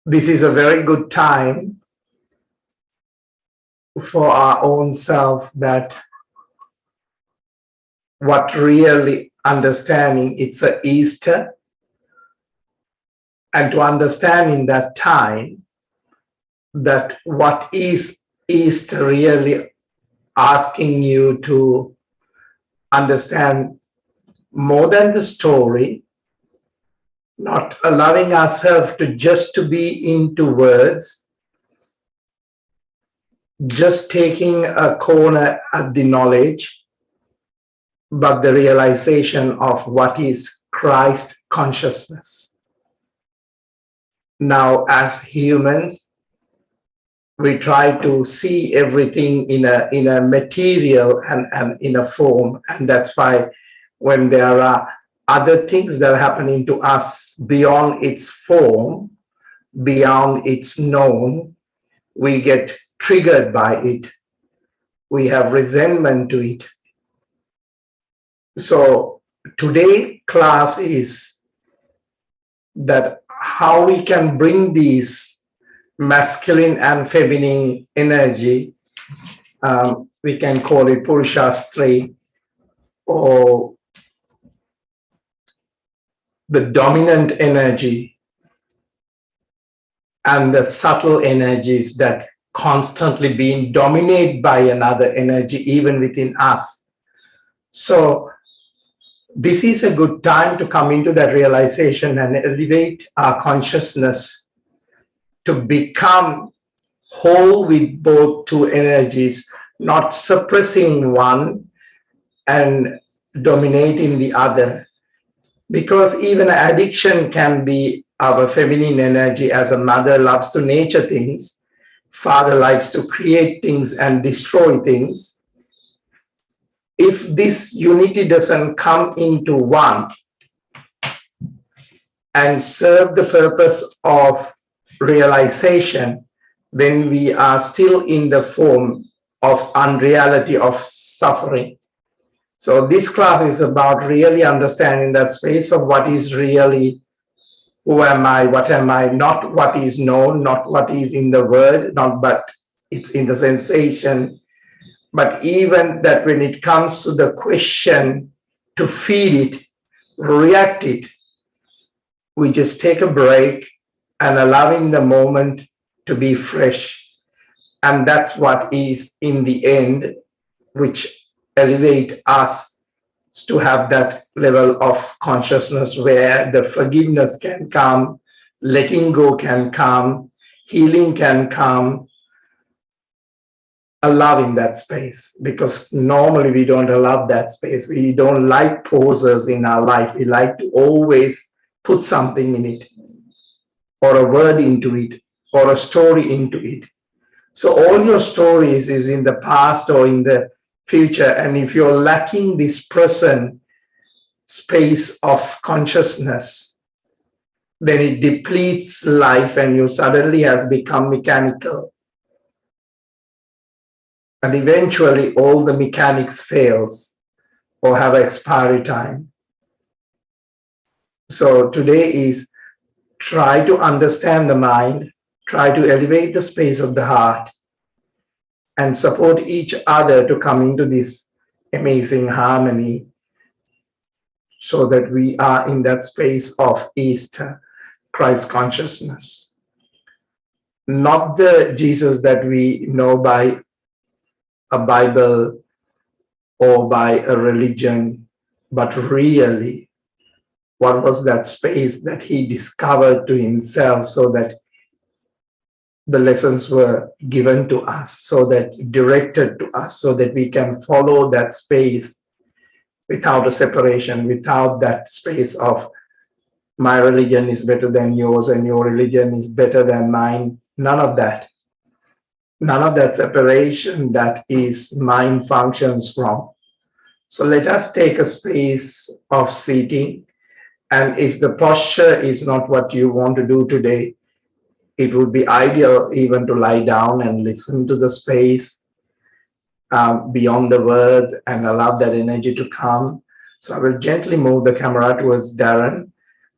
this is a very good time for our own self, that what really understanding it's a Easter, and to understand in that time that what is Easter really asking you to understand more than the story, not allowing ourselves to just to be into words, just taking a corner at the knowledge, but the realization of what is Christ consciousness. Now, as humans, we try to see everything in a material and in a form, and that's why when there are other things that are happening to us beyond its form, beyond its known, we get triggered by it. We have resentment to it. So today class is that how we can bring these masculine and feminine energy, we can call it Purushastri, or the dominant energy, and the subtle energies that constantly being dominated by another energy even within us. So this is a good time to come into that realization and elevate our consciousness to become whole with both two energies, not suppressing one and dominating the other. Because even addiction can be our feminine energy, as a mother loves to nurture things, father likes to create things and destroy things. If this unity doesn't come into one and serve the purpose of realization, then we are still in the form of unreality, of suffering. So this class is about really understanding that space of what is really, who am I, what am I, not what is known, not what is in the word, not but it's in the sensation, but even that when it comes to the question, to feed it, react it, we just take a break and allowing the moment to be fresh. And that's what is in the end, which elevate us to have that level of consciousness where the forgiveness can come, letting go can come, healing can come, allowing that space. Because normally we don't allow that space. We don't like pauses in our life. We like to always put something in it, or a word into it, or a story into it. So all your stories is in the past or in the future, and if you're lacking this present space of consciousness, then it depletes life and you suddenly has become mechanical. And eventually all the mechanics fails or have expiry time. So today is try to understand the mind, try to elevate the space of the heart, and support each other to come into this amazing harmony, so that we are in that space of Easter, Christ consciousness. Not the Jesus that we know by a Bible or by a religion, but really, what was that space that he discovered to himself, so that the lessons were given to us, so that directed to us, so that we can follow that space without a separation, without that space of my religion is better than yours and your religion is better than mine. None of that. None of that separation that is mind functions from. So let us take a space of sitting. And if the posture is not what you want to do today, it would be ideal even to lie down and listen to the space beyond the words and allow that energy to come. So I will gently move the camera towards Darren.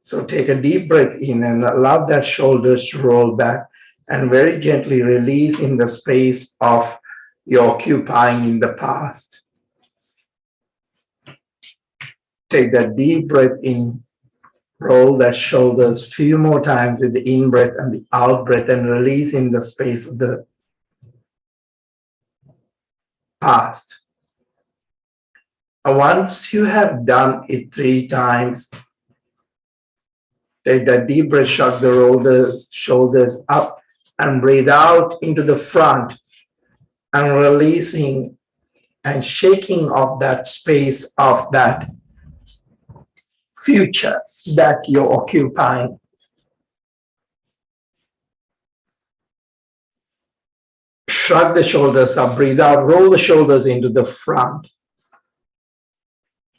So take a deep breath in and allow that shoulders to roll back and very gently release in the space of your occupying in the past. Take that deep breath in, roll that shoulders few more times with the in breath and the out breath and release in the space of the past. And once you have done it 3 times, take that deep breath, shrug the shoulders up and breathe out into the front and releasing and shaking off that space of that future that you're occupying. Shrug the shoulders up, breathe out, roll the shoulders into the front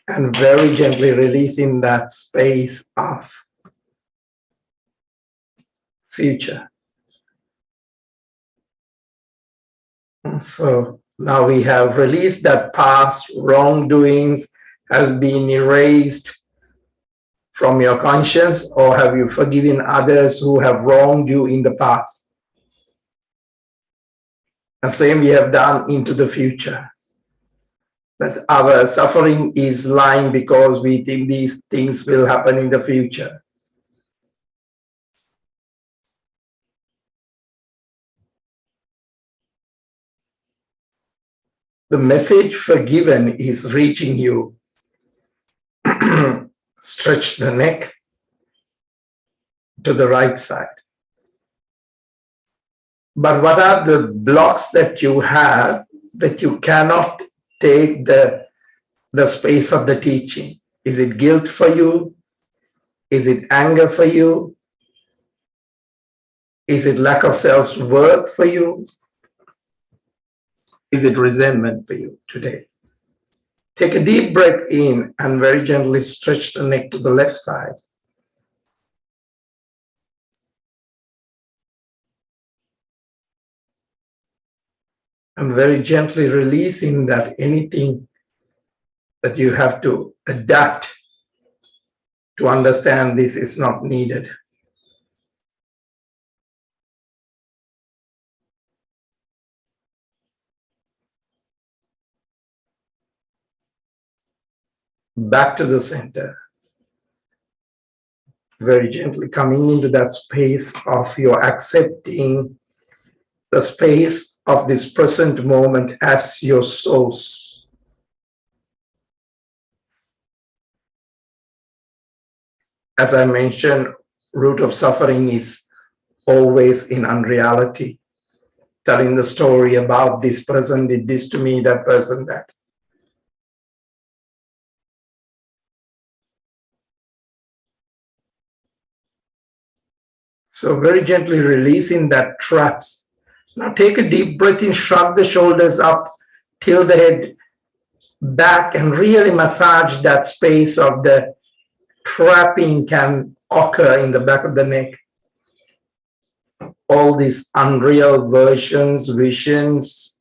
and very gently releasing that space of future. And so now we have released that past wrongdoings has been erased from your conscience, or have you forgiven others who have wronged you in the past? The same we have done into the future. That our suffering is lying because we think these things will happen in the future. The message forgiven is reaching you. Stretch the neck to the right side. But what are the blocks that you have that you cannot take the space of the teaching? Is it guilt for you? Is it anger for you? Is it lack of self-worth for you? Is it resentment for you today? Take a deep breath in and very gently stretch the neck to the left side. And very gently releasing that anything that you have to adapt to understand this is not needed. Back to the center. Very gently coming into that space of your accepting the space of this present moment as your source. As I mentioned, root of suffering is always in unreality. Telling the story about this person did this to me, that person that. So very gently releasing that traps. Now take a deep breath in, shrug the shoulders up, tilt the head back and really massage that space of the trapping can occur in the back of the neck. All these unreal versions, visions.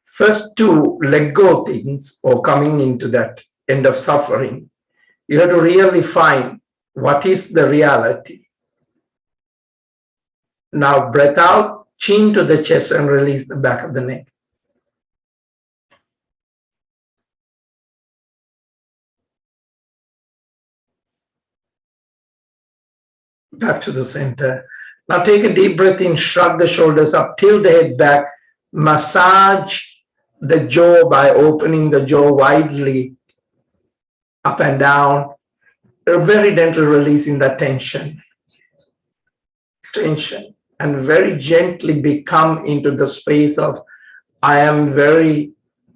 First, to let go things or coming into that end of suffering, you have to really find what is the reality. Now breath out, chin to the chest and release the back of the neck. Back to the center. Now take a deep breath in, shrug the shoulders up, tilt the head back, massage the jaw by opening the jaw widely up and down, very gently releasing that tension, and very gently become into the space of, I am very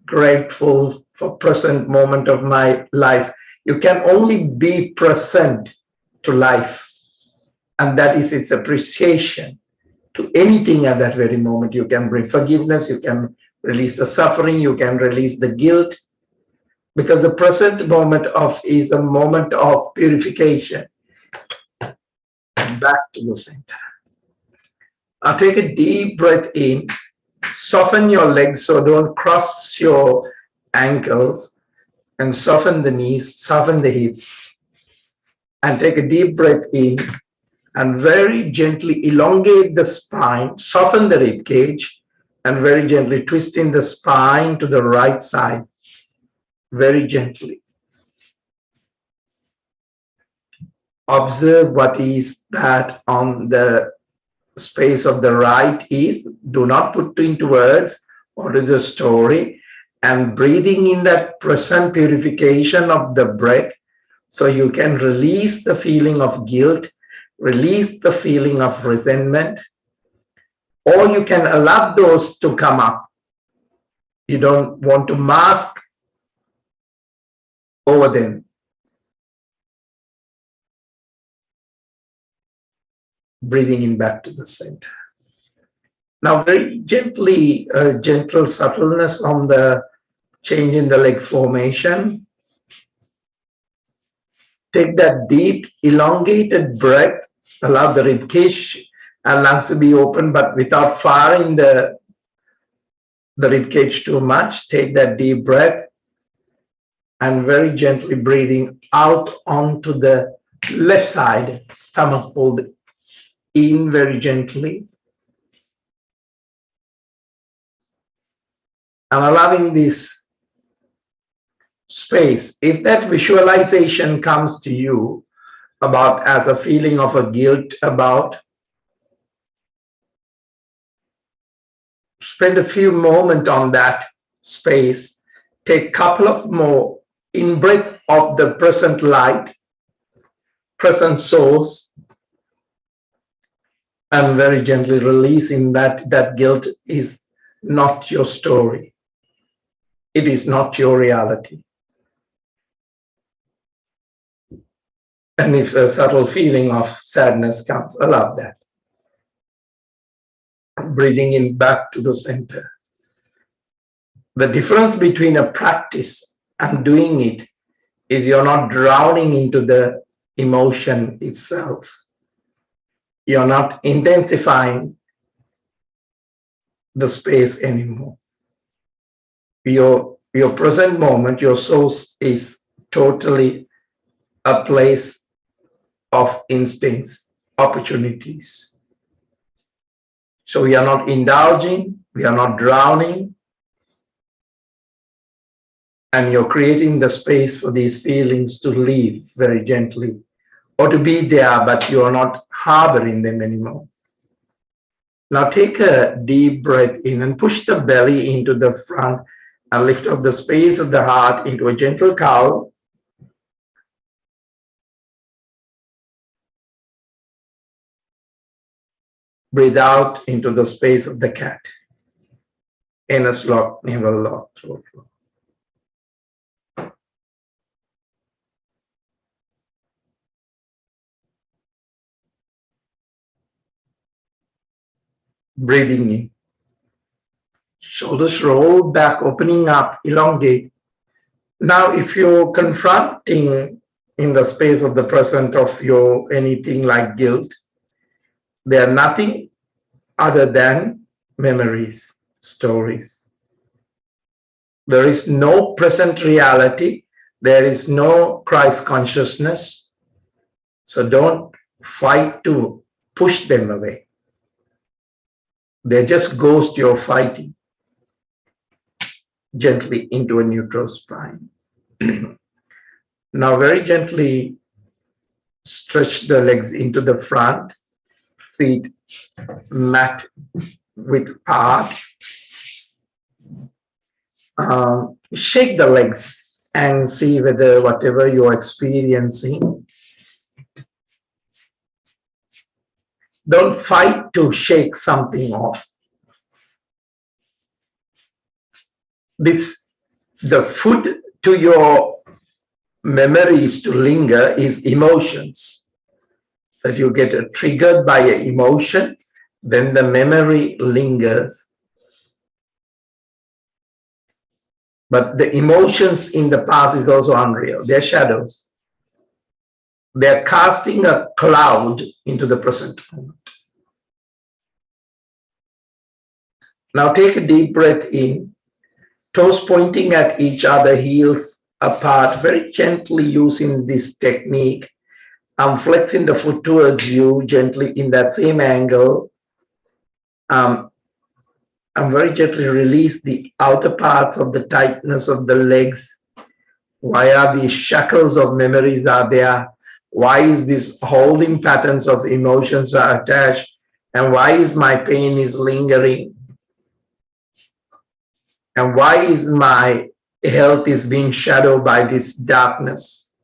grateful for present moment of my life. You can only be present to life, and that is its appreciation to anything at that very moment. You can bring forgiveness, you can release the suffering, you can release the guilt, because the present moment of is a moment of purification. Back to the center. Now take a deep breath in, soften your legs so don't cross your ankles, and soften the knees, soften the hips, and take a deep breath in and very gently elongate the spine, soften the rib cage, and very gently twisting the spine to the right side, very gently. Observe what is that on the space of the right is. Do not put into words or to the story, and breathing in that present purification of the breath, so you can release the feeling of guilt, release the feeling of resentment, or you can allow those to come up. You don't want to mask over them. Breathing in back to the center. Now very gently, gentle subtleness on the change in the leg formation. Take that deep, elongated breath. Allow the rib cage and lungs to be open, but without firing the rib cage too much. Take that deep breath and very gently breathing out onto the left side. Stomach pulled in very gently. And allowing this space. If that visualization comes to you about as a feeling of a guilt about, spend a few moments on that space. Take a couple of more in breath of the present light, present source, and very gently releasing that guilt is not your story. It is not your reality. And if a subtle feeling of sadness comes, allow that. Breathing in back to the center. The difference between a practice and doing it is you're not drowning into the emotion itself. You're not intensifying the space anymore. Your present moment, your source is totally a place of instincts, opportunities. So we are not indulging, we are not drowning, and you're creating the space for these feelings to leave very gently, or to be there, but you are not harboring them anymore. Now take a deep breath in and push the belly into the front and lift up the space of the heart into a gentle cow. Breathe out into the space of the cat. Anus lock, navel lock, throat lock. Breathing in. Shoulders roll back, opening up, elongate. Now, if you're confronting in the space of the present of your anything like guilt, they are nothing other than memories, stories. There is no present reality. There is no Christ consciousness. So don't fight to push them away. They're just ghosts you're fighting. Gently into a neutral spine. Now very gently stretch the legs into the front, feet mat with part. Shake the legs and see whether whatever you're experiencing, don't fight to shake something off. The food to your memories to linger is emotions. That you get triggered by an emotion, then the memory lingers. But the emotions in the past is also unreal. They're shadows. They're casting a cloud into the present moment. Now take a deep breath in Toes pointing at each other, heels apart, very gently using this technique. I'm flexing the foot towards you gently in that same angle. Um, I'm very gently release the outer parts of the tightness of the legs. Why are these shackles of memories are there? Why is this holding patterns of emotions are attached? And why is my pain is lingering? And why is my health is being shadowed by this darkness?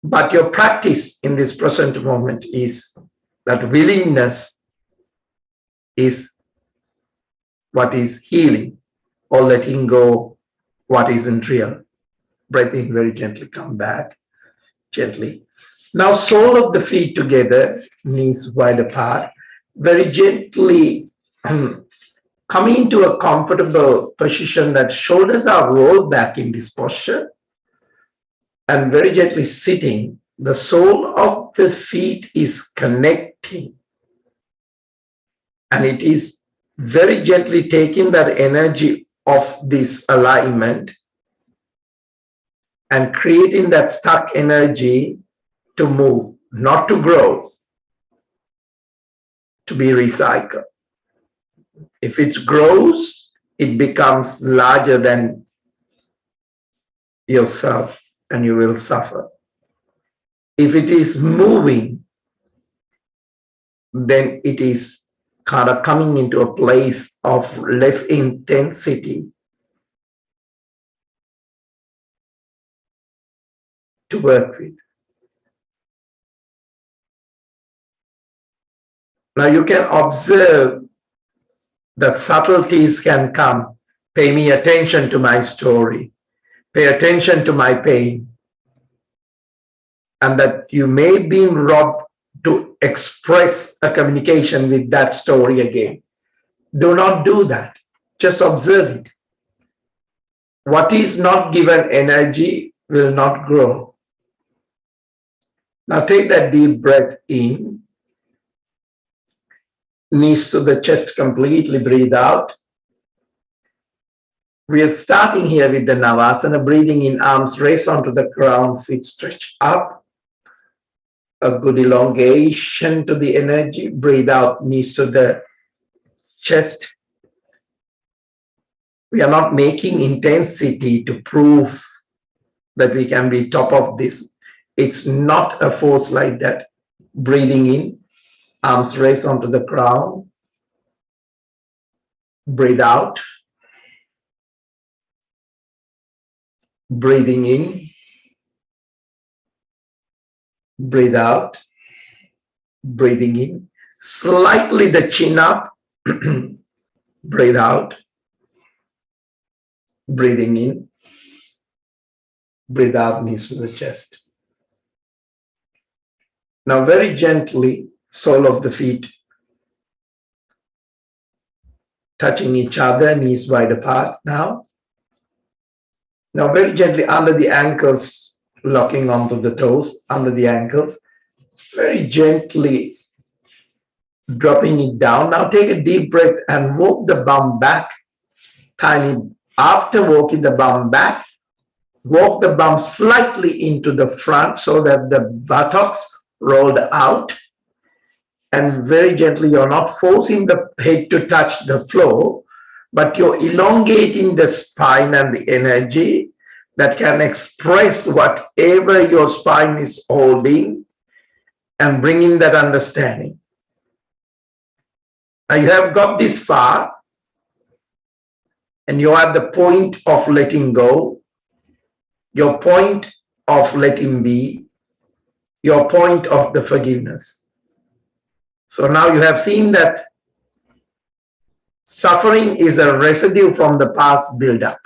But your practice in this present moment is that willingness is what is healing, or letting go what isn't real. Breathe in very gently, come back gently. Now sole of the feet together, knees wide apart, very gently coming into a comfortable position that shoulders are rolled back in this posture, and very gently sitting. The sole of the feet is connecting, and it is very gently taking that energy of this alignment and creating that stuck energy to move, not to grow, to be recycled. If it grows, it becomes larger than yourself and you will suffer. If it is moving, then it is kind of coming into a place of less intensity to work with. Now you can observe that subtleties can come. Pay me attention to my story. Pay attention to my pain. And that you may be robbed to express a communication with that story again. Do not do that. Just observe it. What is not given energy will not grow. Now take that deep breath in. Knees to the chest completely, breathe out. We are starting here with the Navasana, breathing in, arms raise onto the ground, feet stretch up. A good elongation to the energy. Breathe out, knees to the chest. We are not making intensity to prove that we can be top of this. It's not a force like that. Breathing in, arms raise onto the ground. Breathe out. Breathing in. Breathe out. Breathing in. Slightly the chin up. Breathe out. Breathing in. Breathe out, knees to the chest. Now very gently, sole of the feet touching each other, knees wide apart now. Now very gently under the ankles, locking onto the toes, under the ankles, very gently dropping it down. Now take a deep breath and walk the bum back. Tiny, after walking the bum back, walk the bum slightly into the front so that the buttocks rolled out. And very gently, you're not forcing the head to touch the floor, but you're elongating the spine and the energy that can express whatever your spine is holding and bringing that understanding. Now you have got this far and you're at the point of letting go, your point of letting be, your point of the forgiveness. So now you have seen that suffering is a residue from the past buildup,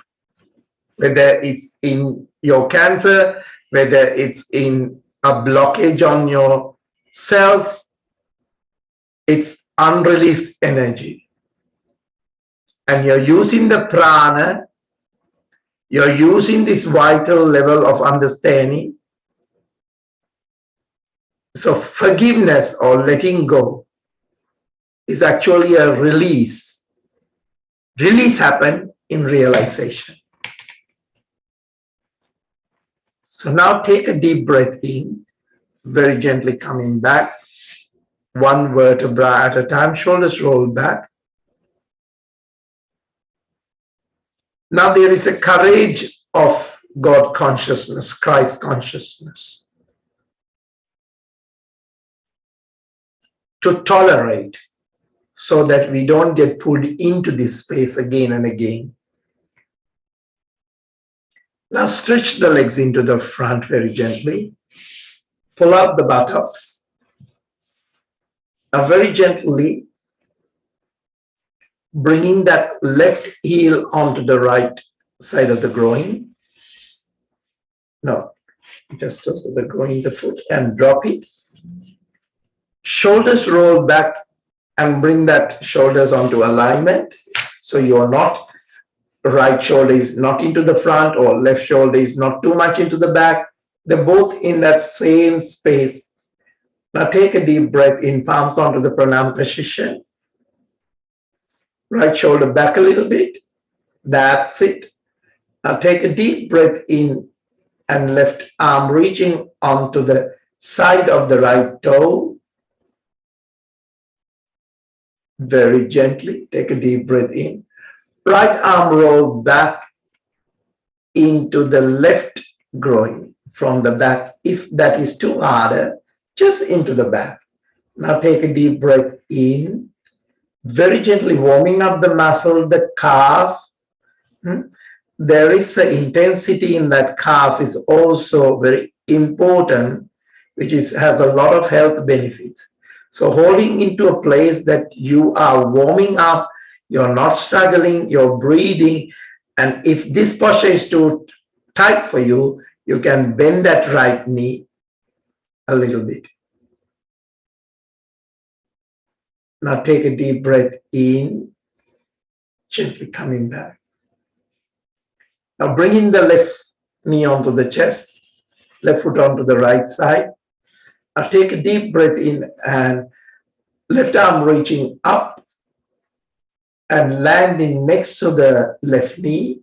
whether it's in your cancer, whether it's in a blockage on your cells, it's unreleased energy. And you're using the prana, you're using this vital level of understanding. So forgiveness or letting go is actually a release. Release happens in realization. So now take a deep breath in, very gently coming back, one vertebra at a time, shoulders roll back. Now there is a courage of God consciousness, Christ consciousness, to tolerate so that we don't get pulled into this space again and again. Now stretch the legs into the front very gently. Pull out the buttocks. Now very gently bringing that left heel onto the right side of the groin. No, just onto the groin, the foot, and drop it. Shoulders roll back and bring that shoulders onto alignment. So you're not, right shoulder is not into the front or left shoulder is not too much into the back. They're both in that same space. Now take a deep breath in, palms onto the pranam position. Right shoulder back a little bit. That's it. Now take a deep breath in and left arm reaching onto the side of the right toe. Very gently, take a deep breath in. Right arm roll back into the left groin from the back. If that is too harder, just into the back. Now take a deep breath in, very gently warming up the muscle, the calf. There is an intensity in that calf is also very important, which has a lot of health benefits. So holding into a place that you are warming up, you're not struggling, you're breathing. And if this posture is too tight for you, you can bend that right knee a little bit. Now take a deep breath in, gently coming back. Now bringing the left knee onto the chest, left foot onto the right side. Now take a deep breath in and left arm reaching up and landing next to the left knee,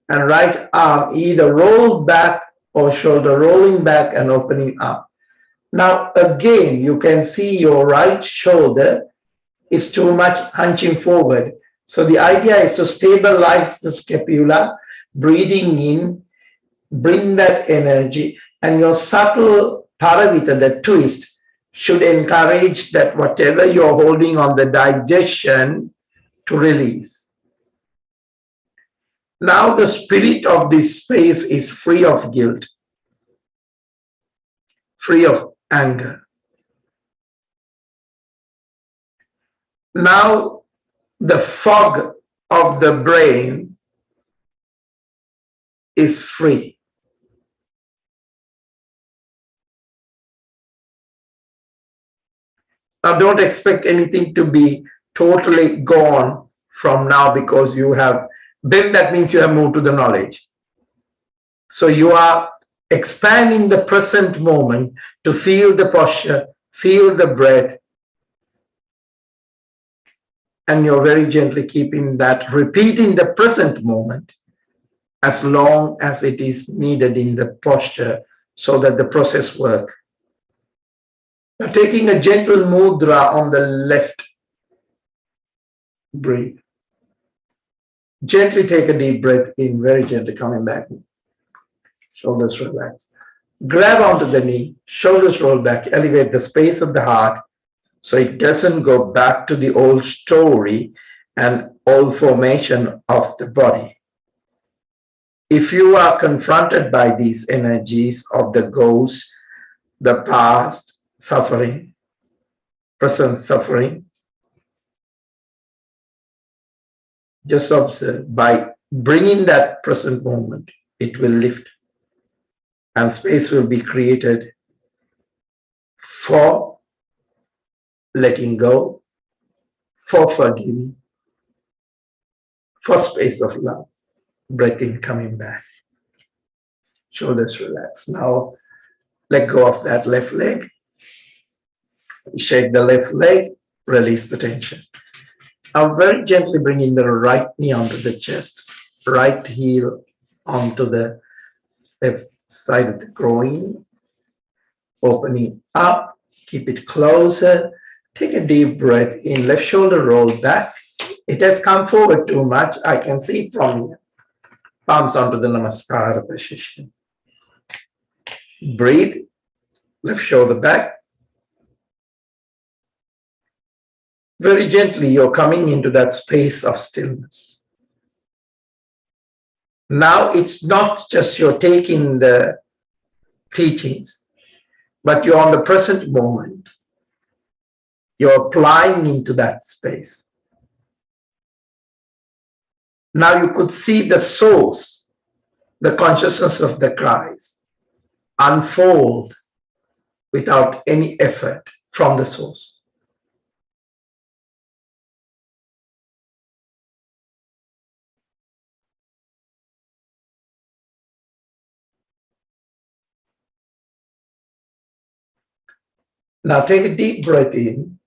and right arm either roll back or shoulder rolling back and opening up. Now again, you can see your right shoulder is too much hunching forward. So the idea is to stabilize the scapula, breathing in, bring that energy, and your subtle paravita, the twist, should encourage that whatever you're holding on the digestion to release. Now the spirit of this space is free of guilt, free of anger. Now the fog of the brain is free. Now don't expect anything to be totally gone from now because you have been, that means you have moved to the knowledge. So you are expanding the present moment to feel the posture, feel the breath, and you're very gently keeping that, repeating the present moment as long as it is needed in the posture so that the process works. Now taking a gentle mudra on the left, breathe. Gently take a deep breath in, very gently coming back. Shoulders relax. Grab onto the knee, shoulders roll back, elevate the space of the heart so it doesn't go back to the old story and old formation of the body. If you are confronted by these energies of the ghost, the past suffering, present suffering, just observe. By bringing that present moment, it will lift and space will be created for letting go, for forgiving, for space of love. Breathing coming back. Shoulders relax. Now let go of that left leg. Shake the left leg, release the tension. Now very gently bringing the right knee onto the chest, right heel onto the left side of the groin, opening up, keep it closer, take a deep breath in, left shoulder roll back. It has come forward too much, I can see it from here. Palms onto the Namaskara position. Breathe, left shoulder back. Very gently, you're coming into that space of stillness. Now it's not just you're taking the teachings, but you're on the present moment. You're applying into that space. Now you could see the source, the consciousness of the Christ, unfold without any effort from the source. Now take a deep breath in.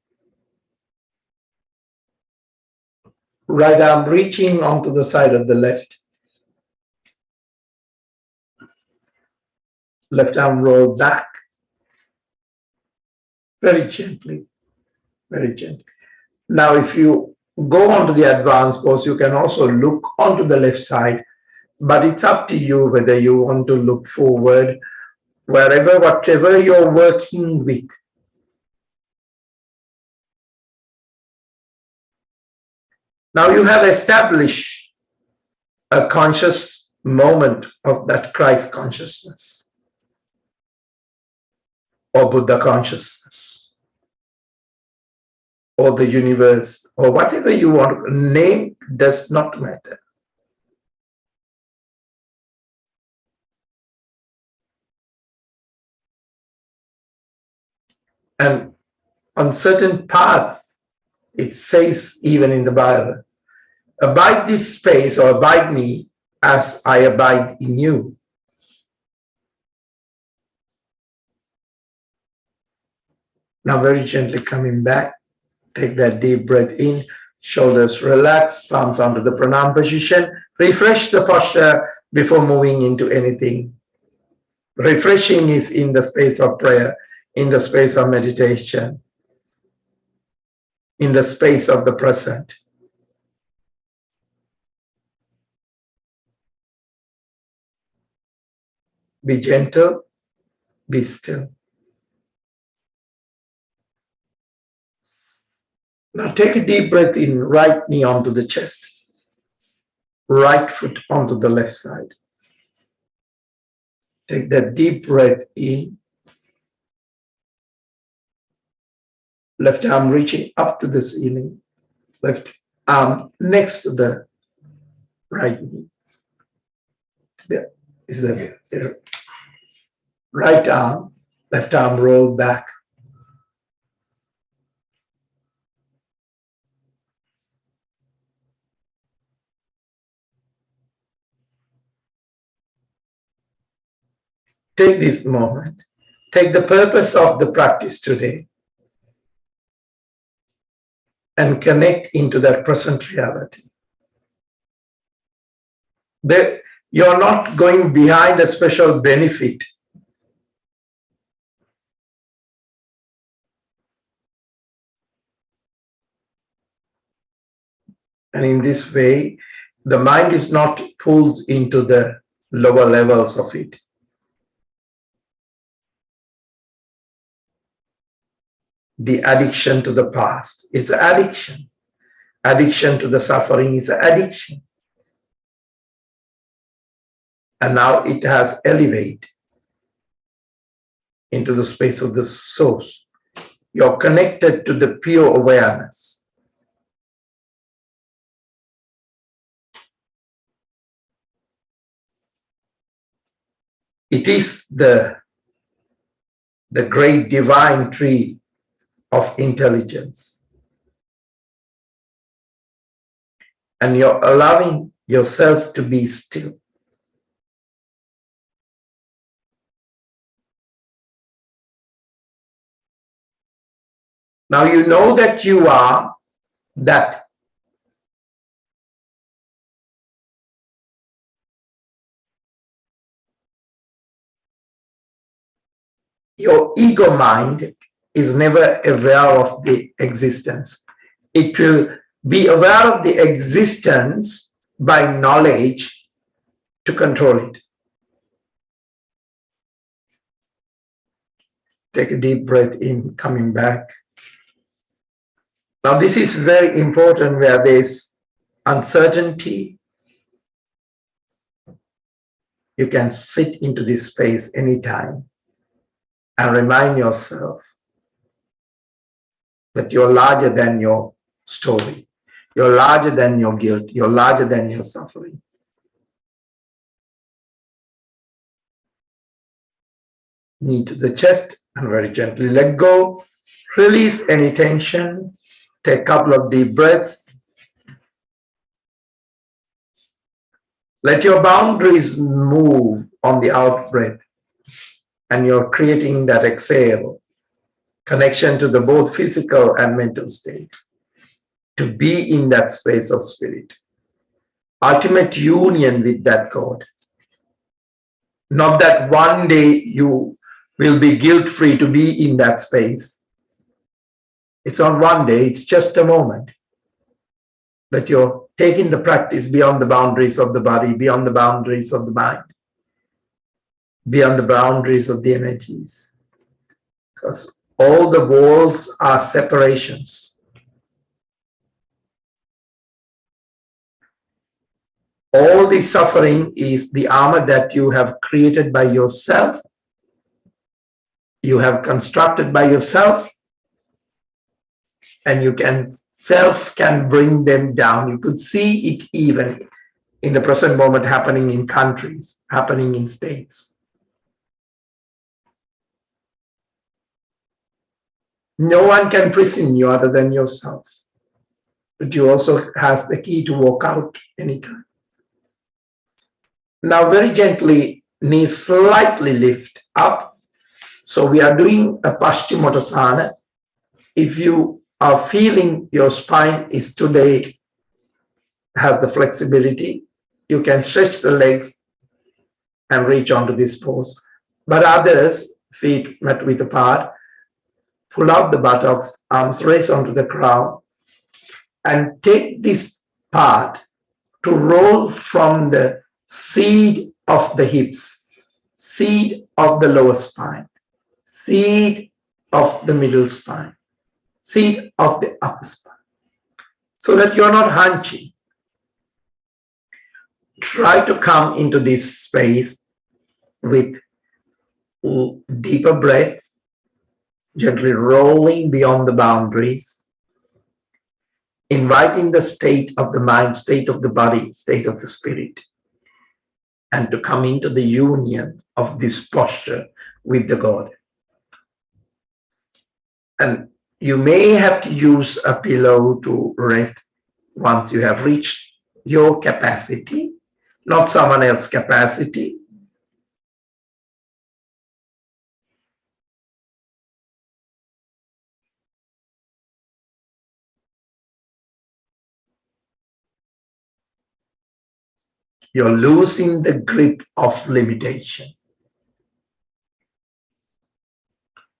Right arm reaching onto the side of the left. Left arm roll back. Very gently, very gently. Now if you go onto the advanced pose, you can also look onto the left side, but it's up to you whether you want to look forward, wherever, whatever you're working with. Now you have established a conscious moment of that Christ consciousness or Buddha consciousness or the universe or whatever you want to name, does not matter. And on certain paths, it says even in the Bible, abide this space or abide me as I abide in you. Now very gently coming back, take that deep breath in, shoulders relaxed, palms onto the pranam position. Refresh the posture before moving into anything. Refreshing is in the space of prayer, in the space of meditation, in the space of the present. Be gentle, be still. Now take a deep breath in, right knee onto the chest, right foot onto the left side. Take that deep breath in, left arm reaching up to the ceiling, left arm next to the right knee. There is the right arm, left arm roll back. Take this moment. Take the purpose of the practice today and connect into that present reality. You're not going behind a special benefit. And in this way, the mind is not pulled into the lower levels of it. The addiction to the past is an addiction. Addiction to the suffering is an addiction. And now it has elevated into the space of the source. You're connected to the pure awareness. It is the great divine tree of intelligence. And you're allowing yourself to be still. Now you know that you are that Your ego mind is never aware of the existence. It will be aware of the existence by knowledge to control it. Take a deep breath in, coming back. Now, this is very important where there is uncertainty. You can sit into this space anytime and remind yourself that you're larger than your story. You're larger than your guilt. You're larger than your suffering. Knee to the chest and very gently let go. Release any tension. Take a couple of deep breaths. Let your boundaries move on the out breath, and you're creating that exhale connection to the both physical and mental state, to be in that space of spirit. Ultimate union with that God. Not that one day you will be guilt-free to be in that space. It's not one day, it's just a moment that you're taking the practice beyond the boundaries of the body, beyond the boundaries of the mind, beyond the boundaries of the energies. Because all the walls are separations. All the suffering is the armor that you have created by yourself, you have constructed by yourself, and you can self can bring them down. You could see it even in the present moment happening in countries, happening in states. No one can prison you other than yourself, but you also has the key to walk out anytime. Now very gently, knees slightly lift up. So we are doing a Paschimottanasana. If you are feeling your spine is today has the flexibility, you can stretch the legs and reach onto this pose. But others, feet met width apart, pull out the buttocks, arms raise onto the ground, and take this part to roll from the seed of the hips, seed of the lower spine, seed of the middle spine, seed of the upper spine, so that you're not hunching. Try to come into this space with deeper breath, gently rolling beyond the boundaries, inviting the state of the mind, state of the body, state of the spirit, and to come into the union of this posture with the God. And you may have to use a pillow to rest once you have reached your capacity, not someone else's capacity. You're losing the grip of limitation.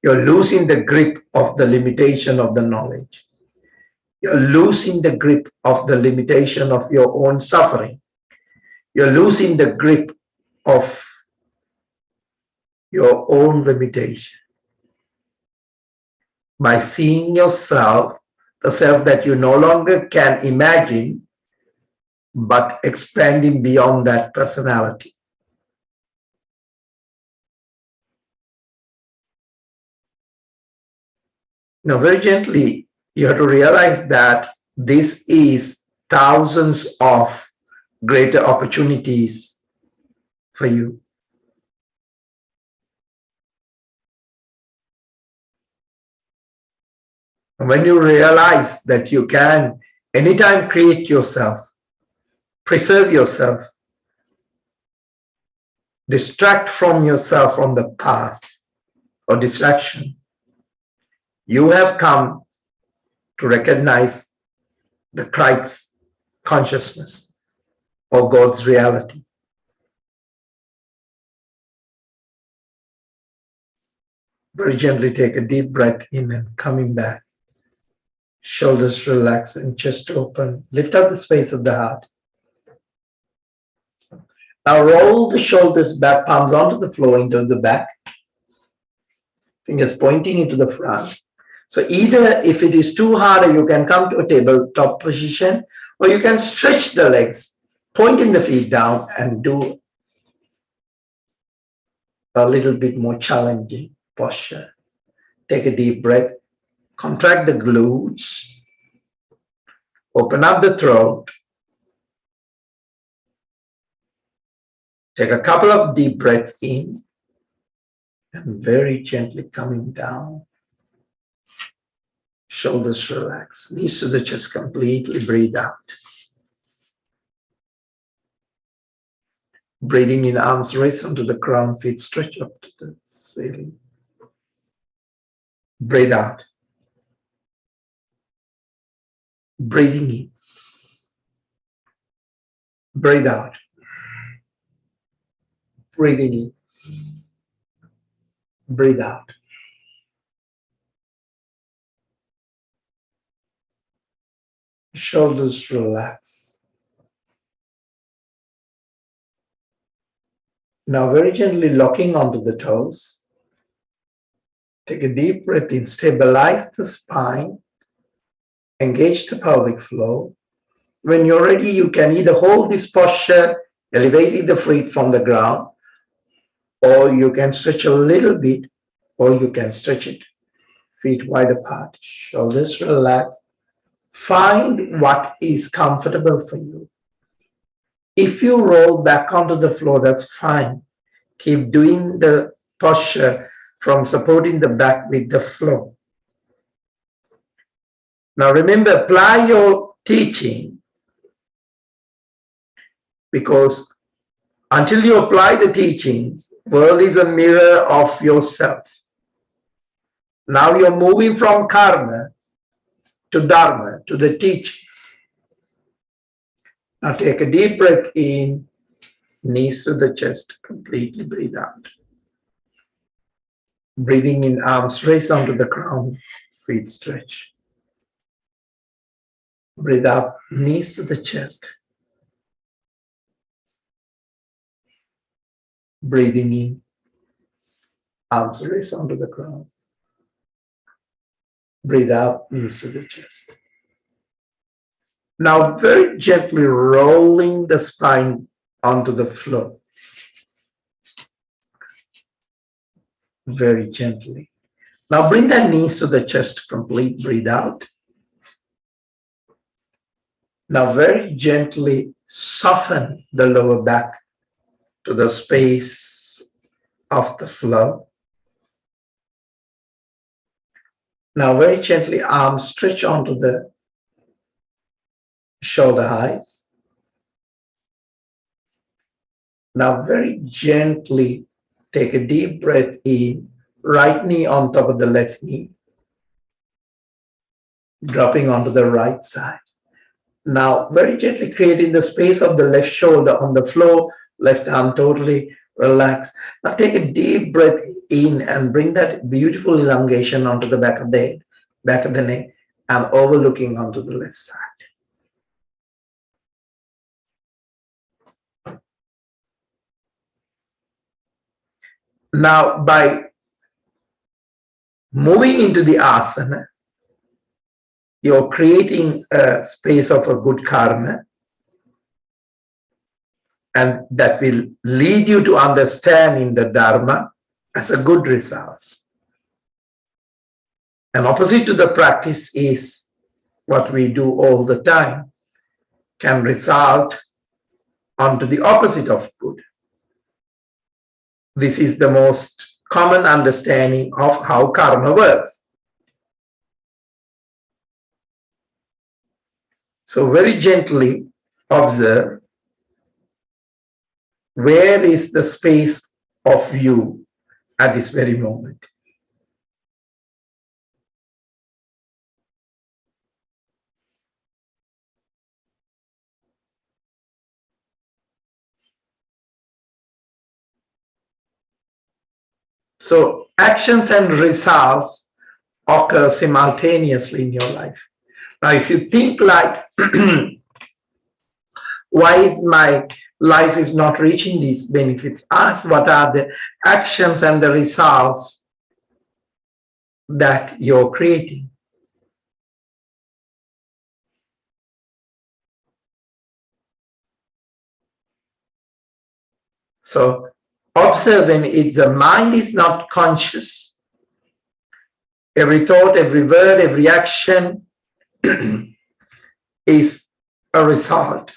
You're losing the grip of the limitation of the knowledge. You're losing the grip of the limitation of your own suffering. You're losing the grip of your own limitation. By seeing yourself, the self that you no longer can imagine, but expanding beyond that personality. Now, very gently, you have to realize that this is thousands of greater opportunities for you. And when you realize that you can anytime create yourself, preserve yourself, distract from yourself from the path or distraction, you have come to recognize the Christ's consciousness or God's reality. Very gently take a deep breath in and coming back. Shoulders relax and chest open. Lift up the space of the heart. Now roll the shoulders back, palms onto the floor into the back, fingers pointing into the front. So either if it is too hard, you can come to a tabletop position, or you can stretch the legs, pointing the feet down and do a little bit more challenging posture. Take a deep breath, contract the glutes, open up the throat. Take a couple of deep breaths in and very gently coming down. Shoulders relax, knees to the chest completely, breathe out. Breathing in, arms raise onto the ground, feet stretch up to the ceiling. Breathe out. Breathing in. Breathe out. Breathing in. Breathe out. Shoulders relax. Now very gently locking onto the toes. Take a deep breath in, stabilize the spine, engage the pelvic floor. When you're ready, you can either hold this posture, elevating the feet from the ground, or you can stretch a little bit, or you can stretch it. Feet wide apart, shoulders relaxed. Find what is comfortable for you. If you roll back onto the floor, that's fine. Keep doing the posture from supporting the back with the floor. Now remember, apply your teaching, because until you apply the teachings, world is a mirror of yourself. Now you're moving from karma to dharma, to the teachings. Now take a deep breath in, knees to the chest, completely breathe out. Breathing in, arms raise onto the ground, feet stretch. Breathe out, knees to the chest. Breathing in, arms raise onto the ground. Breathe out, knees to the chest. Now very gently rolling the spine onto the floor. Very gently. Now bring the knees to the chest, complete, breathe out. Now very gently soften the lower back to the space of the floor. Now very gently arms stretch onto the shoulder heights. Now very gently take a deep breath in, right knee on top of the left knee, dropping onto the right side. Now very gently creating the space of the left shoulder on the floor, left arm totally relaxed. Now take a deep breath in and bring that beautiful elongation onto the back of the head, back of the neck, and overlooking onto the left side. Now by moving into the asana, you're creating a space of a good karma, and that will lead you to understanding the Dharma as a good results. And opposite to the practice is what we do all the time, can result onto the opposite of good. This is the most common understanding of how karma works. So very gently observe, where is the space of you at this very moment. So actions and results occur simultaneously in your life. Now, if you think like, why is my life is not reaching these benefits? Ask what are the actions and the results that you're creating. So observe when the mind is not conscious. Every thought, every word, every action is a result.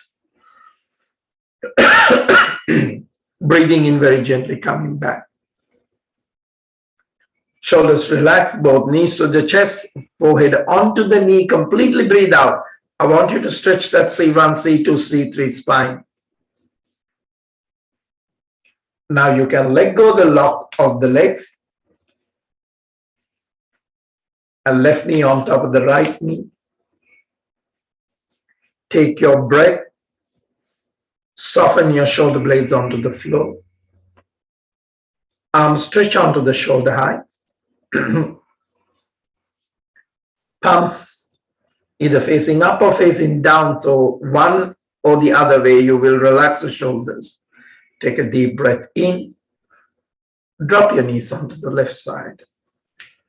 Breathing in very gently, coming back. Shoulders relaxed, both knees to the chest, forehead onto the knee, completely breathe out. I want you to stretch that C1, C2, C3 spine. Now you can let go the lock of the legs and left knee on top of the right knee. Take your breath, soften your shoulder blades onto the floor. Arms stretch onto the shoulder height. Palms either facing up or facing down. So one or the other way, you will relax the shoulders. Take a deep breath in. Drop your knees onto the left side.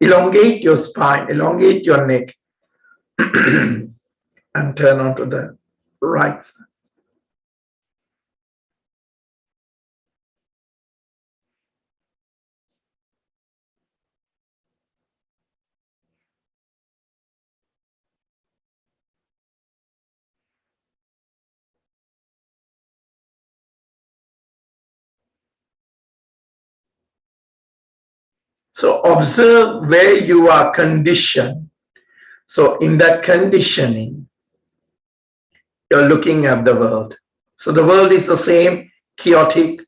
Elongate your spine, elongate your neck, and turn onto the right side. So observe where you are conditioned. So in that conditioning, you're looking at the world. So the world is the same chaotic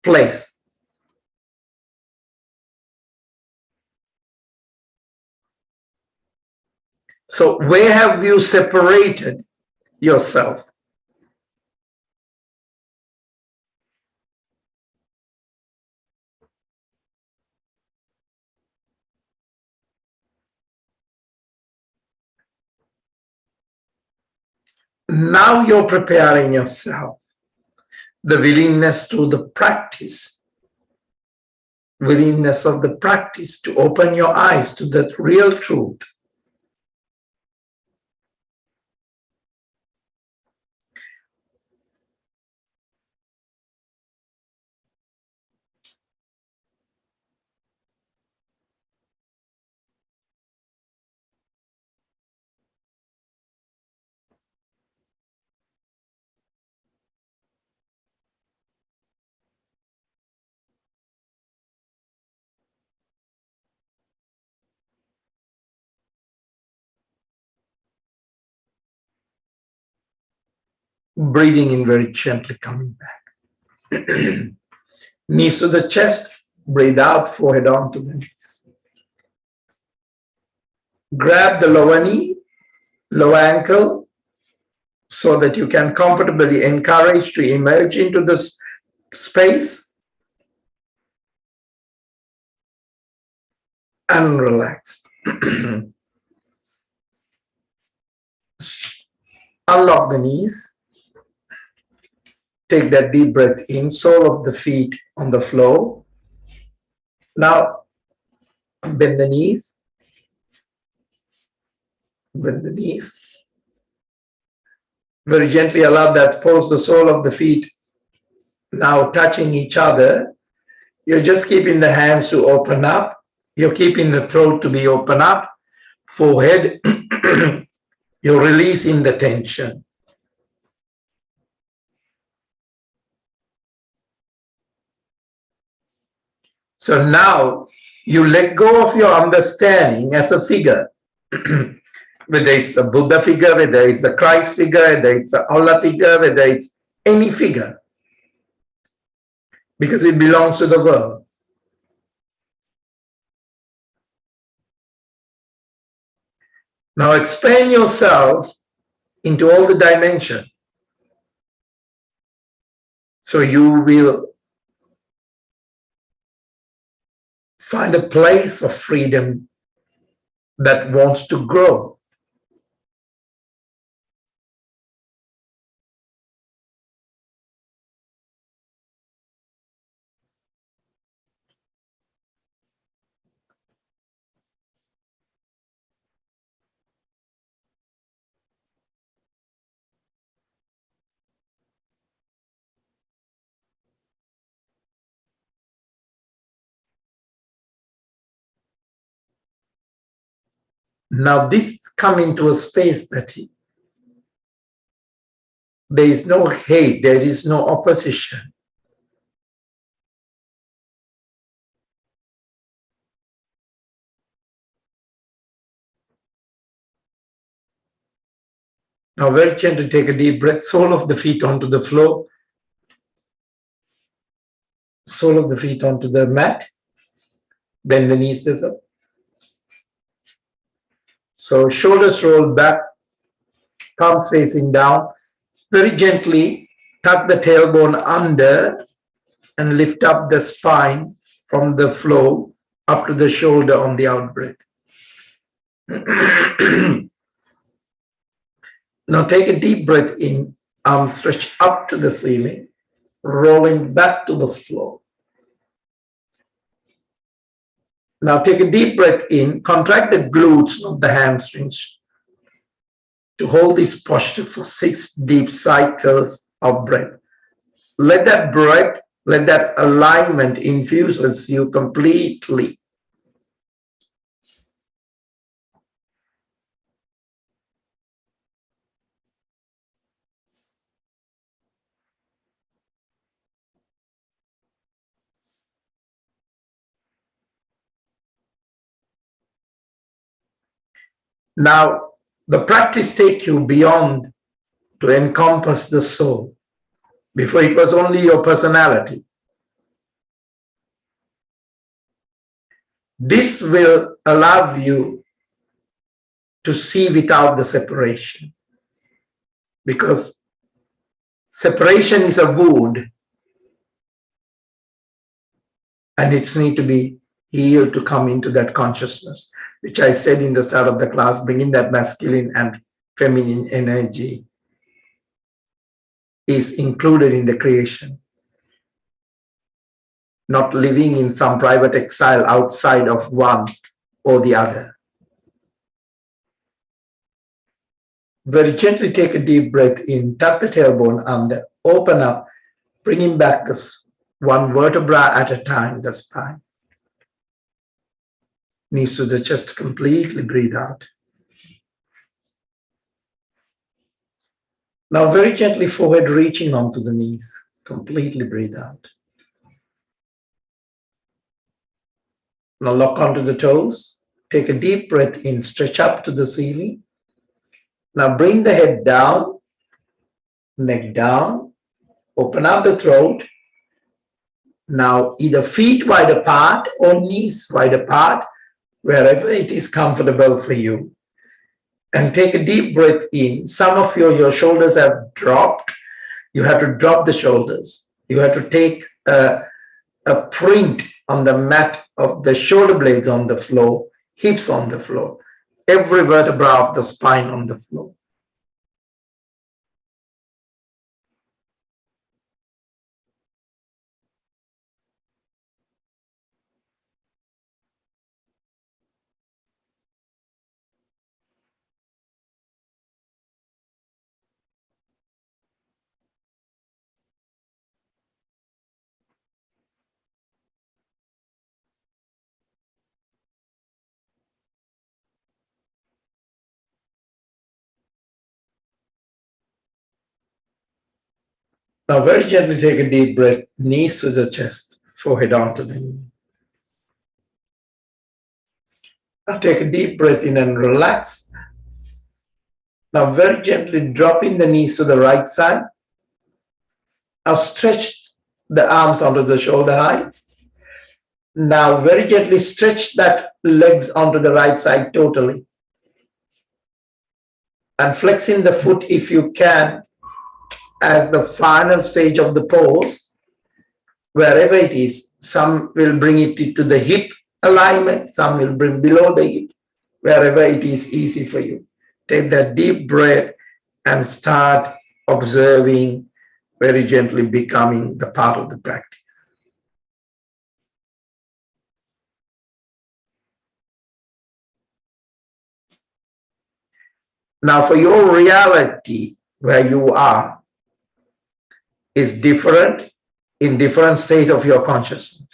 place. So where have you separated yourself? Now you're preparing yourself, the willingness to the practice, willingness of the practice to open your eyes to the real truth. Breathing in very gently, coming back. Knees to the chest, breathe out, forehead onto the knees. Grab the lower knee, lower ankle, so that you can comfortably encourage to emerge into this space and relax. Unlock the knees. Take that deep breath in, sole of the feet on the floor. Now bend the knees, bend the knees. Very gently allow that pose, the sole of the feet now touching each other. You're just keeping the hands to open up. You're keeping the throat to be open up. Forehead, you're releasing the tension. So now you let go of your understanding as a figure, whether it's a Buddha figure, whether it's a Christ figure, whether it's a Allah figure, whether it's any figure, because it belongs to the world. Now expand yourself into all the dimensions. So you will Find a place of freedom that wants to grow. Now this come into a space that there is no hate, there is no opposition. Now very gently take a deep breath, sole of the feet onto the floor, sole of the feet onto the mat, bend the knees this up. So shoulders roll back, palms facing down. Very gently tuck the tailbone under and lift up the spine from the floor up to the shoulder on the out breath. Now take a deep breath in, arms stretch up to the ceiling, rolling back to the floor. Now take a deep breath in, contract the glutes, not the hamstrings, to hold this posture for 6 deep cycles of breath. Let that breath, let that alignment infuses you completely. Now, the practice takes you beyond to encompass the soul. Before it was only your personality. This will allow you to see without the separation. Because separation is a wound and it needs to be healed to come into that consciousness, which I said in the start of the class, bringing that masculine and feminine energy is included in the creation. Not living in some private exile outside of one or the other. Very gently take a deep breath in, tuck the tailbone under, open up, bringing back this one vertebra at a time, the spine. Knees to the chest, completely breathe out. Now very gently forward, reaching onto the knees, completely breathe out. Now lock onto the toes, take a deep breath in, stretch up to the ceiling. Now bring the head down, neck down, open up the throat. Now either feet wide apart or knees wide apart, wherever it is comfortable for you. And take a deep breath in. Some of your shoulders have dropped. You have to drop the shoulders. You have to take a print on the mat of the shoulder blades on the floor, hips on the floor, every vertebra of the spine on the floor. Now very gently take a deep breath, knees to the chest, forehead onto the knee. Now take a deep breath in and relax. Now very gently dropping the knees to the right side. Now stretch the arms onto the shoulder heights. Now very gently stretch that legs onto the right side totally. And flexing the foot if you can as the final stage of the pose, wherever it is. Some will bring it to the hip alignment, some will bring below the hip, wherever it is easy for you. Take that deep breath and start observing, very gently becoming the part of the practice. Now, for your reality, where you are, is different in different state of your consciousness.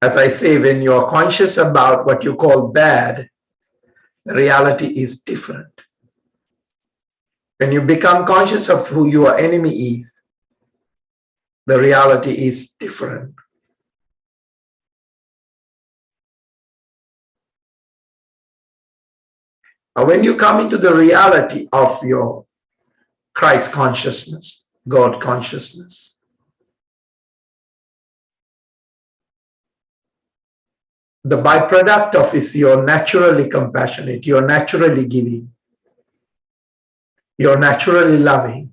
As I say, when you are conscious about what you call bad, the reality is different. When you become conscious of who your enemy is, the reality is different. Now, when you come into the reality of your Christ consciousness, God consciousness, the byproduct of is you're naturally compassionate, you're naturally giving, you're naturally loving.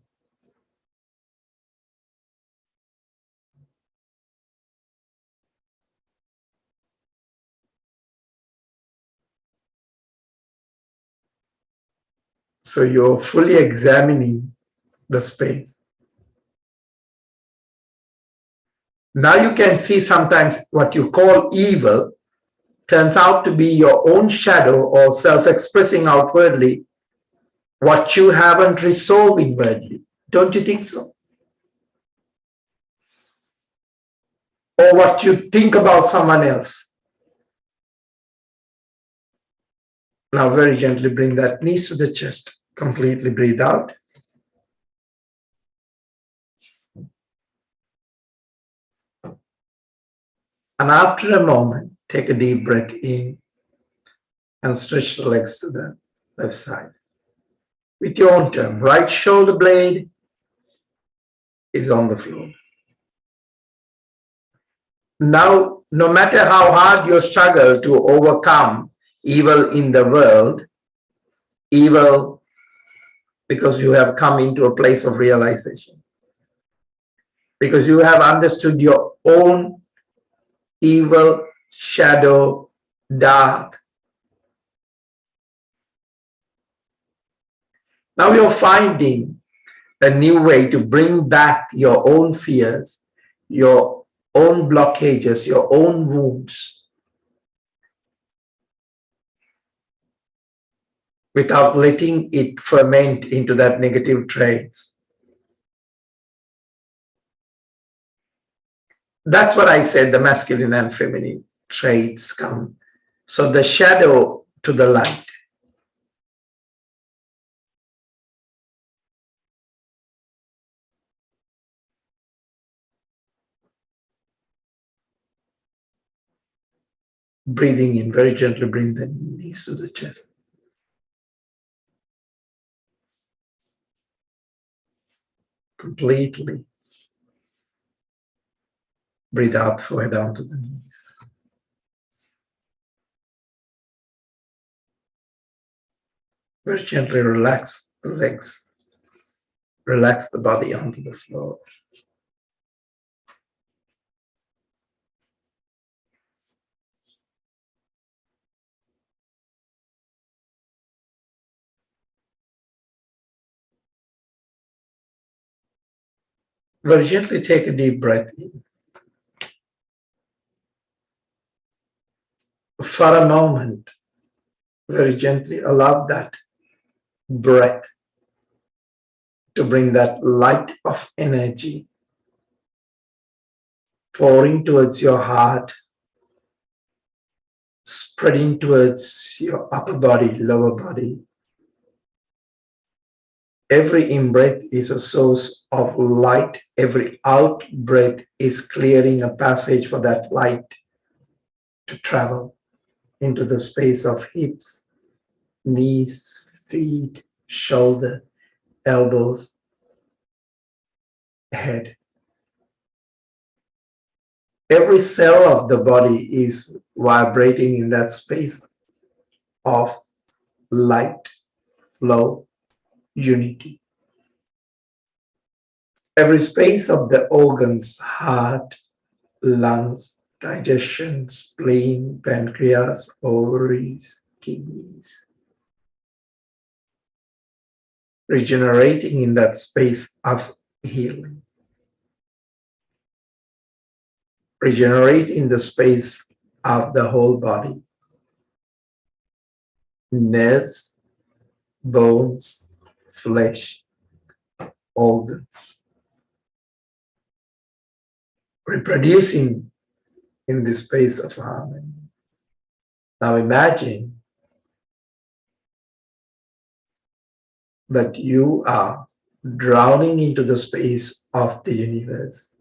So you're fully examining the space. Now you can see sometimes what you call evil turns out to be your own shadow or self-expressing outwardly what you haven't resolved inwardly. Don't you think so? Or what you think about someone else. Now very gently bring that knees to the chest. Completely breathe out. And after a moment, take a deep breath in and stretch the legs to the left side. With your own term, right shoulder blade is on the floor. Now, no matter how hard you struggle to overcome evil in the world, evil because you have come into a place of realization, because you have understood your own evil, shadow, dark. Now you're finding a new way to bring back your own fears, your own blockages, your own wounds, without letting it ferment into that negative traits. That's what I said, the masculine and feminine traits come. So the shadow to the light. Breathing in, very gently bring the knees to the chest. Completely. Breathe out, forehead down to the knees. Very gently relax the legs. Relax the body onto the floor. Very gently take a deep breath in. For a moment, very gently allow that breath to bring that light of energy pouring towards your heart, spreading towards your upper body, lower body. Every in-breath is a source of light. Every out-breath is clearing a passage for that light to travel into the space of hips, knees, feet, shoulder, elbows, head. Every cell of the body is vibrating in that space of light, flow, unity. Every space of the organs, heart, lungs, digestion, spleen, pancreas, ovaries, kidneys, regenerating in that space of healing. Regenerate in the space of the whole body, nerves, bones, flesh, organs, reproducing in this space of harmony. Now imagine that you are drowning into the space of the universe,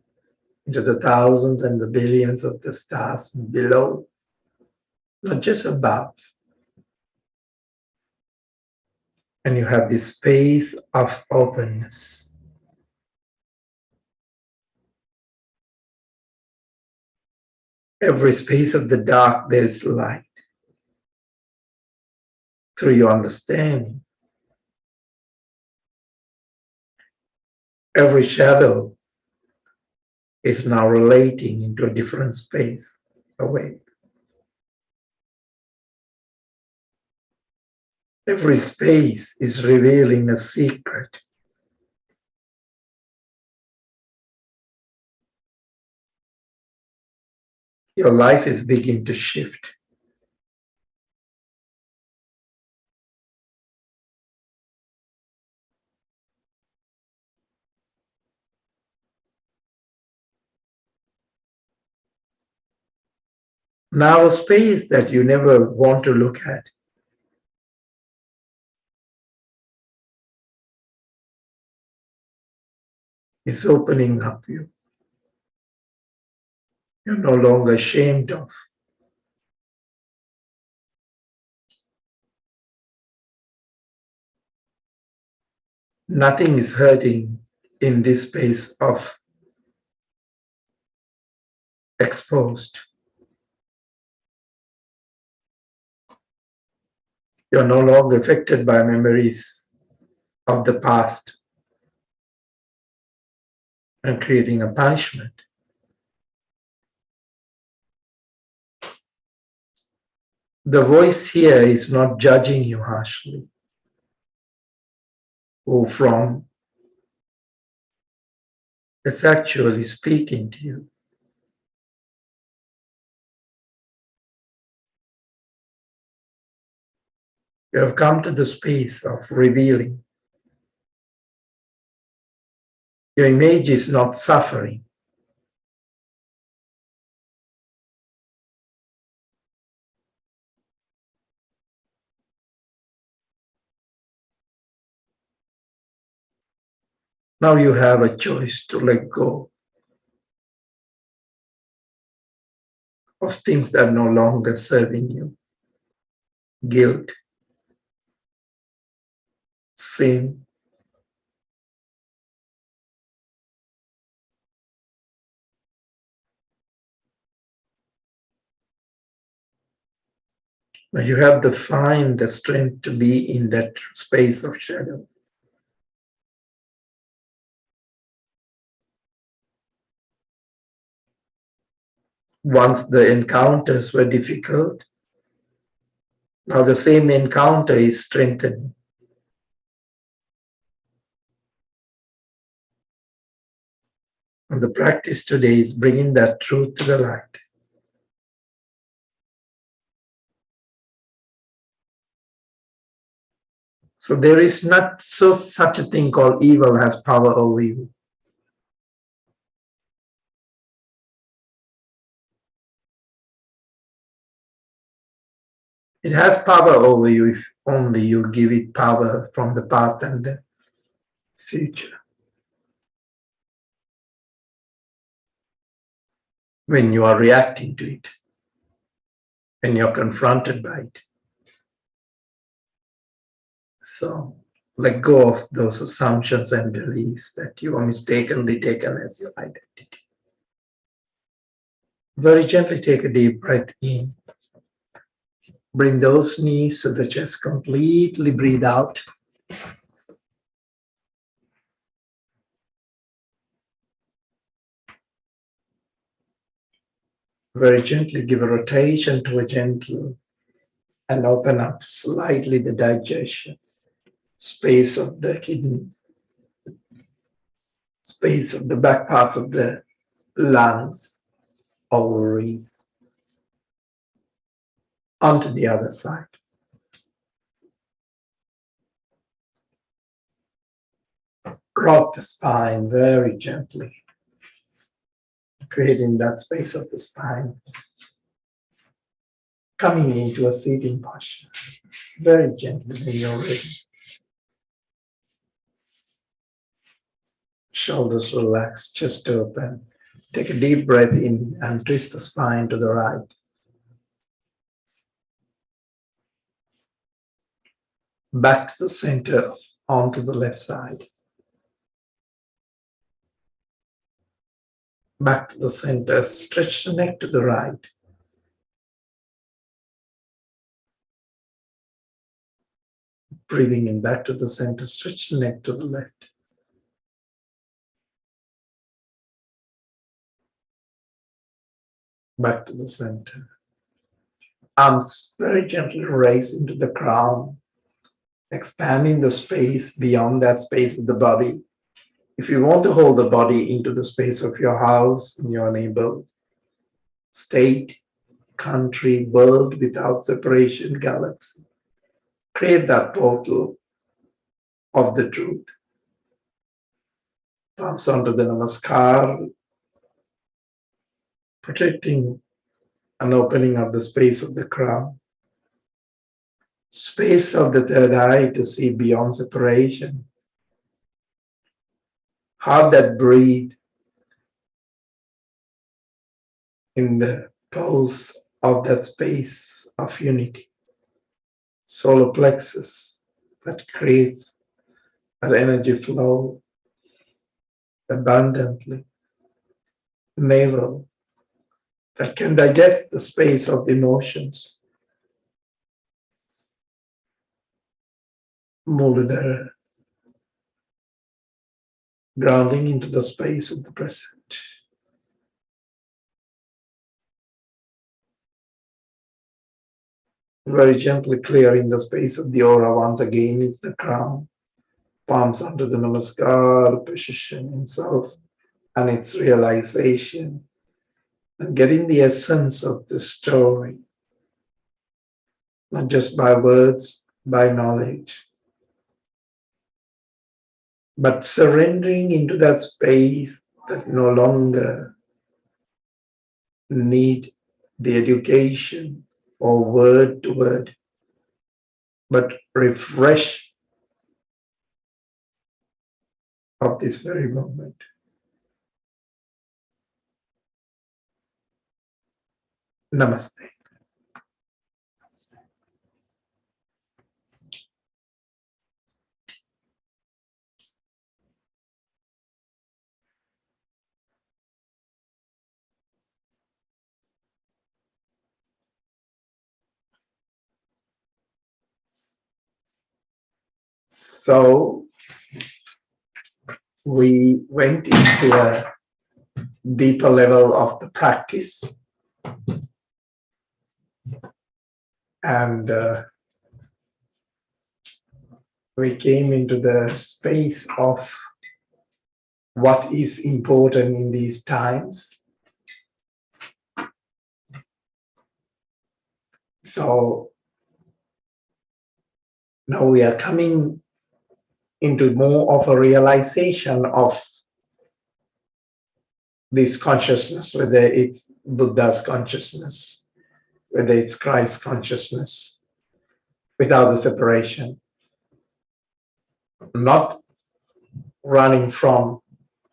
into the thousands and the billions of the stars below, not just above. And you have this space of openness. Every space of the dark, there's light through your understanding. Every shadow is now relating into a different space away. Every space is revealing a secret. Your life is beginning to shift. Now a space that you never want to look at is opening up you. You're no longer ashamed of. Nothing is hurting in this space of exposed. You're no longer affected by memories of the past and creating a punishment. The voice here is not judging you harshly or from, it's actually speaking to you. You have come to the space of revealing. Your image is not suffering. Now you have a choice to let go of things that are no longer serving you. Guilt, sin, but you have to find the strength to be in that space of shadow. Once the encounters were difficult, now the same encounter is strengthening. And the practice today is bringing that truth to the light. So there is not such a thing called evil has power over you. It has power over you if only you give it power from the past and the future. When you are reacting to it, when you're confronted by it. So let go of those assumptions and beliefs that you are mistakenly taken as your identity. Very gently take a deep breath in. Bring those knees to the chest, completely breathe out. Very gently give a rotation to a gentle and open up slightly the digestion, space of the kidney, space of the back parts of the lungs, ovaries, onto the other side. Rock the spine very gently, creating that space of the spine, coming into a sitting posture, very gently when you're ready. Shoulders relaxed, chest open. Take a deep breath in and twist the spine to the right. Back to the center, onto the left side. Back to the center, stretch the neck to the right. Breathing in back to the center, stretch the neck to the left. Back to the center. Arms very gently raised into the crown, expanding the space beyond that space of the body. If you want to hold the body into the space of your house, in your neighborhood, state, country, world without separation, galaxy, create that portal of the truth. Palms onto the namaskar, protecting and opening up the space of the crown, space of the third eye to see beyond separation. Heart that breathe in the pulse of that space of unity. Solar plexus that creates that energy flow abundantly. Navel that can digest the space of the emotions. Muladhara, grounding into the space of the present. Very gently clearing the space of the aura once again into the crown. Palms onto the namaskar position in self and its realization. And getting the essence of the story, not just by words, by knowledge, but surrendering into that space that no longer need the education or word to word, but refresh of this very moment. Namaste. So we went into a deeper level of the practice, and we came into the space of what is important in these times. So now we are coming into more of a realization of this consciousness, whether it's Buddha's consciousness, whether it's Christ's consciousness, without the separation. Not running from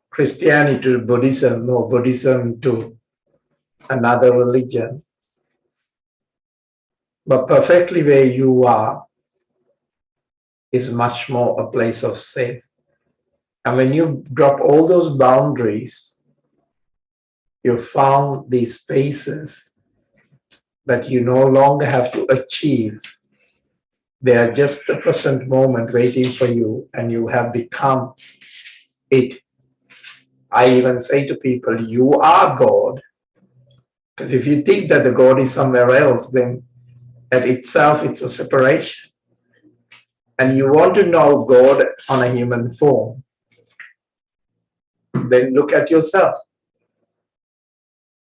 Christianity to Buddhism or Buddhism to another religion, but perfectly where you are is much more a place of safe. And when you drop all those boundaries, you found these spaces that you no longer have to achieve. They are just the present moment waiting for you, and you have become it. I even say to people, you are God. Because if you think that the God is somewhere else, then at itself it's a separation. And you want to know God on a human form, then look at yourself,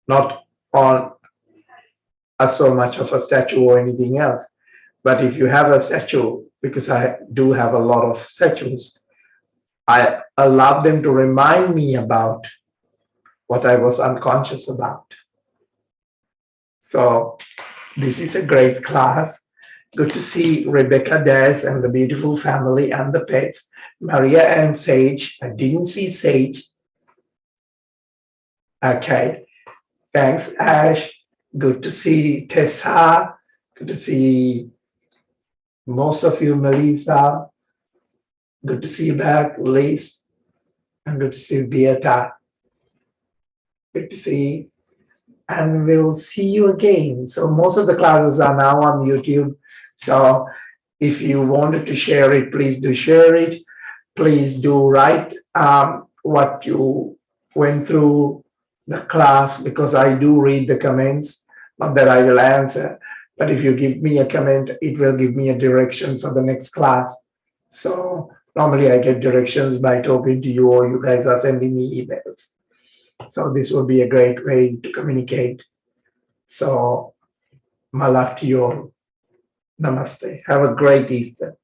not on so much of a statue or anything else. But if you have a statue, because I do have a lot of statues, I allow them to remind me about what I was unconscious about. So this is a great class. Good to see Rebecca, Des, and the beautiful family and the pets. Maria and Sage. I didn't see Sage. Okay. Thanks, Ash. Good to see Tessa. Good to see most of you, Melissa. Good to see you back, Liz. And good to see Beata. Good to see. And we'll see you again. So most of the classes are now on YouTube. So if you wanted to share it, please do share it. Please do write what you went through the class, because I do read the comments. Not that I will answer, but if you give me a comment, it will give me a direction for the next class. So normally I get directions by talking to you, or you guys are sending me emails. So this will be a great way to communicate. So my love to you all. Namaste. Have a great Easter.